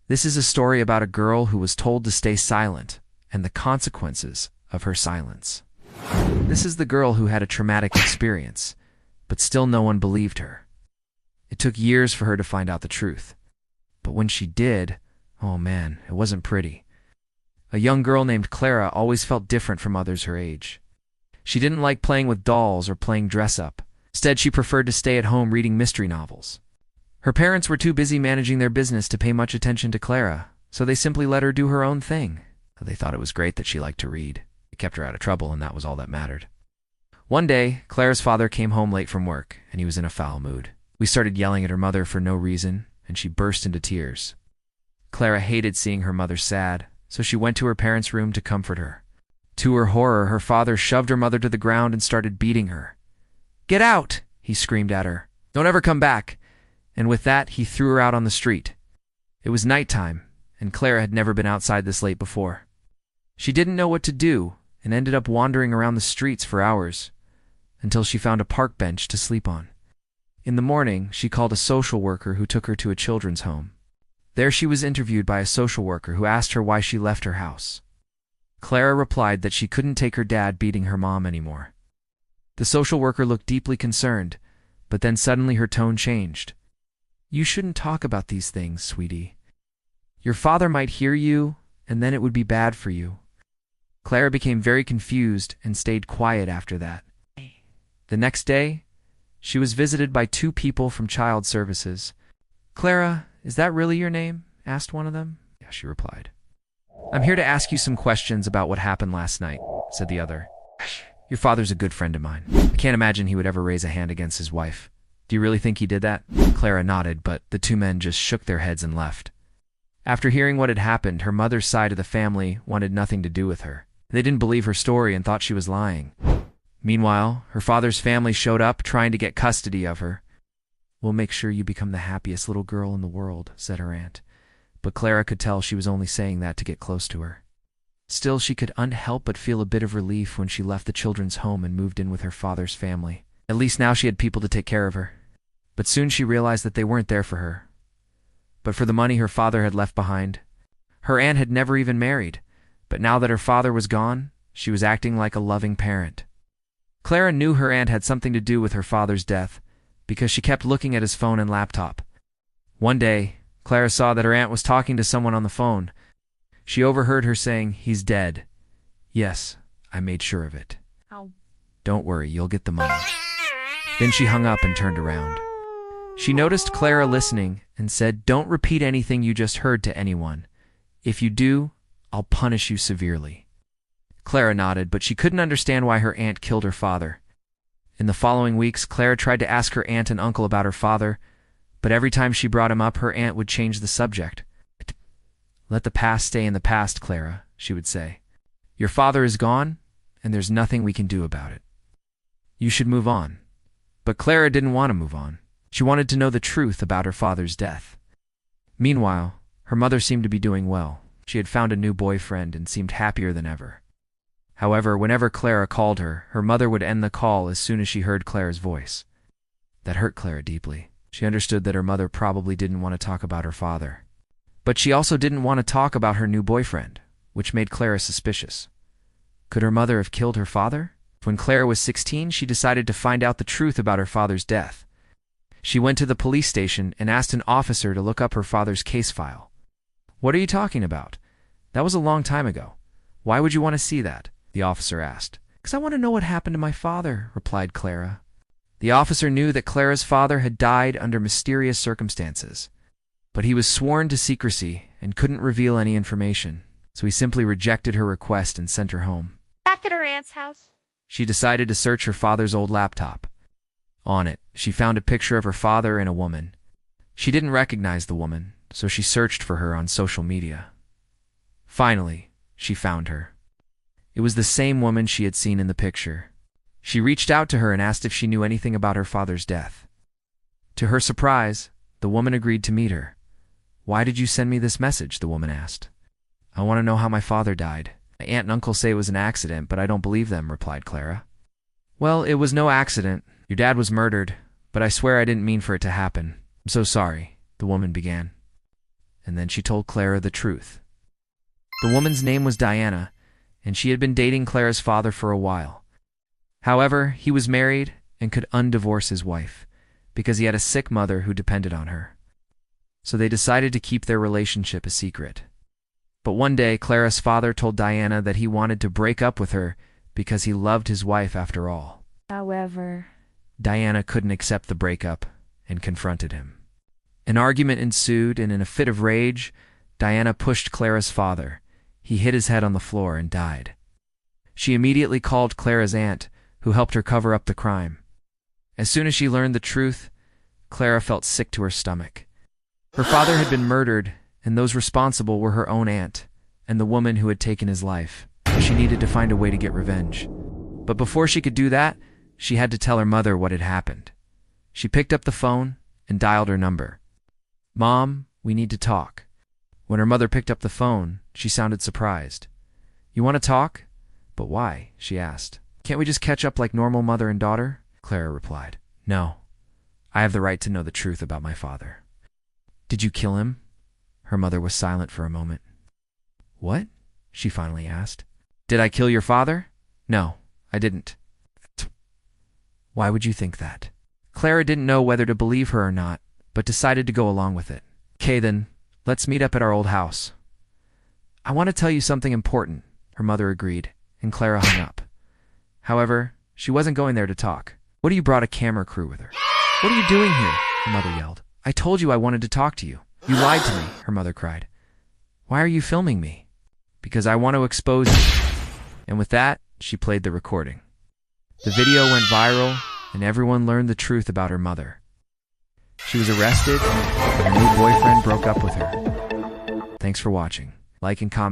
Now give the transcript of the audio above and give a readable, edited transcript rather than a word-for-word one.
This is a story about a girl who was told to stay silent and the consequences of her silence. This is the girl who had a traumatic experience, but still no one believed her. It took years for her to find out the truth. But when she did, oh man, it wasn't pretty. A young girl named Clara always felt different from others her age. She didn't like playing with dolls or playing dress-up. Instead, she preferred to stay at home reading mystery novels. Her parents were too busy managing their business to pay much attention to Clara, so they simply let her do her own thing. They thought it was great that she liked to read. It kept her out of trouble, and that was all that mattered. One day, Clara's father came home late from work, and he was in a foul mood. We started yelling at her mother for no reason, and she burst into tears. Clara hated seeing her mother sad, so she went to her parents' room to comfort her. To her horror, her father shoved her mother to the ground and started beating her. "Get out!" he screamed at her. "Don't ever come back!" And with that, he threw her out on the street. It was nighttime, and Clara had never been outside this late before. She didn't know what to do and ended up wandering around the streets for hours, until she found a park bench to sleep on. In the morning, she called a social worker who took her to a children's home. There she was interviewed by a social worker who asked her why she left her house. Clara replied that she couldn't take her dad beating her mom anymore. The social worker looked deeply concerned, but then suddenly her tone changed. "You shouldn't talk about these things, sweetie. Your father might hear you, and then it would be bad for you." Clara became very confused and stayed quiet after that. The next day, she was visited by two people from Child Services. "Clara, is that really your name?" asked one of them. "Yeah," she replied. "I'm here to ask you some questions about what happened last night," said the other. "Your father's a good friend of mine. I can't imagine he would ever raise a hand against his wife. Do you really think he did that?" Clara nodded, but the two men just shook their heads and left. After hearing what had happened, her mother's side of the family wanted nothing to do with her. They didn't believe her story and thought she was lying. Meanwhile, her father's family showed up, trying to get custody of her. "We'll make sure you become the happiest little girl in the world," said her aunt. But Clara could tell she was only saying that to get close to her. Still, she could unhelp but feel a bit of relief when she left the children's home and moved in with her father's family. At least now she had people to take care of her. But soon she realized that they weren't there for her, but for the money her father had left behind. Her aunt had never even married, but now that her father was gone, she was acting like a loving parent. Clara knew her aunt had something to do with her father's death because she kept looking at his phone and laptop. One day, Clara saw that her aunt was talking to someone on the phone. She overheard her saying, "He's dead." "Yes, I made sure of it." Ow. "Don't worry, you'll get the money." Then she hung up and turned around. She noticed Clara listening and said, "Don't repeat anything you just heard to anyone. If you do, I'll punish you severely." Clara nodded, but she couldn't understand why her aunt killed her father. In the following weeks, Clara tried to ask her aunt and uncle about her father, but every time she brought him up, her aunt would change the subject. "Let the past stay in the past, Clara," she would say. "Your father is gone, and there's nothing we can do about it. You should move on." But Clara didn't want to move on. She wanted to know the truth about her father's death. Meanwhile, her mother seemed to be doing well. She had found a new boyfriend and seemed happier than ever. However, whenever Clara called her, her mother would end the call as soon as she heard Clara's voice. That hurt Clara deeply. She understood that her mother probably didn't want to talk about her father. But she also didn't want to talk about her new boyfriend, which made Clara suspicious. Could her mother have killed her father? When Clara was 16, she decided to find out the truth about her father's death. She went to the police station and asked an officer to look up her father's case file. "What are you talking about? That was a long time ago. Why would you want to see that?" the officer asked. "'Cause I want to know what happened to my father," replied Clara. The officer knew that Clara's father had died under mysterious circumstances, but he was sworn to secrecy and couldn't reveal any information, so he simply rejected her request and sent her home. Back at her aunt's house. She decided to search her father's old laptop. On it, she found a picture of her father and a woman. She didn't recognize the woman, so she searched for her on social media. Finally, she found her. It was the same woman she had seen in the picture. She reached out to her and asked if she knew anything about her father's death. To her surprise, the woman agreed to meet her. "Why did you send me this message?" the woman asked. "I want to know how my father died. My aunt and uncle say it was an accident, but I don't believe them," replied Clara. "Well, it was no accident. Your dad was murdered, but I swear I didn't mean for it to happen. I'm so sorry," the woman began. and then she told Clara the truth. The woman's name was Diana, and she had been dating Clara's father for a while. However, he was married and could undivorce his wife because he had a sick mother who depended on her. So they decided to keep their relationship a secret. But one day, Clara's father told Diana that he wanted to break up with her because he loved his wife after all. However, Diana couldn't accept the breakup and confronted him. An argument ensued, and in a fit of rage, Diana pushed Clara's father. He hit his head on the floor and died. She immediately called Clara's aunt, who helped her cover up the crime. As soon as she learned the truth, Clara felt sick to her stomach. Her father had been murdered, and those responsible were her own aunt and the woman who had taken his life. She needed to find a way to get revenge. But before she could do that, she had to tell her mother what had happened. She picked up the phone and dialed her number. "Mom, we need to talk." When her mother picked up the phone, she sounded surprised. "You want to talk? But why?" she asked. "Can't we just catch up like normal mother and daughter?" Clara replied. "No. I have the right to know the truth about my father." "Did you kill him?" Her mother was silent for a moment. "What?" she finally asked. "Did I kill your father?" "No, I didn't." "Why would you think that?" Clara didn't know whether to believe her or not, but decided to go along with it. "Okay then, let's meet up at our old house." "I want to tell you something important," her mother agreed, and Clara hung up. However, she wasn't going there to talk. "What do you brought a camera crew with her?" "What are you doing here?" her mother yelled. "I told you I wanted to talk to you." "You lied to me," her mother cried. "Why are you filming me?" "Because I want to expose you." And with that, she played the recording. The video went viral, and everyone learned the truth about her mother. She was arrested, and her new boyfriend broke up with her. Thanks for watching. Like and comment.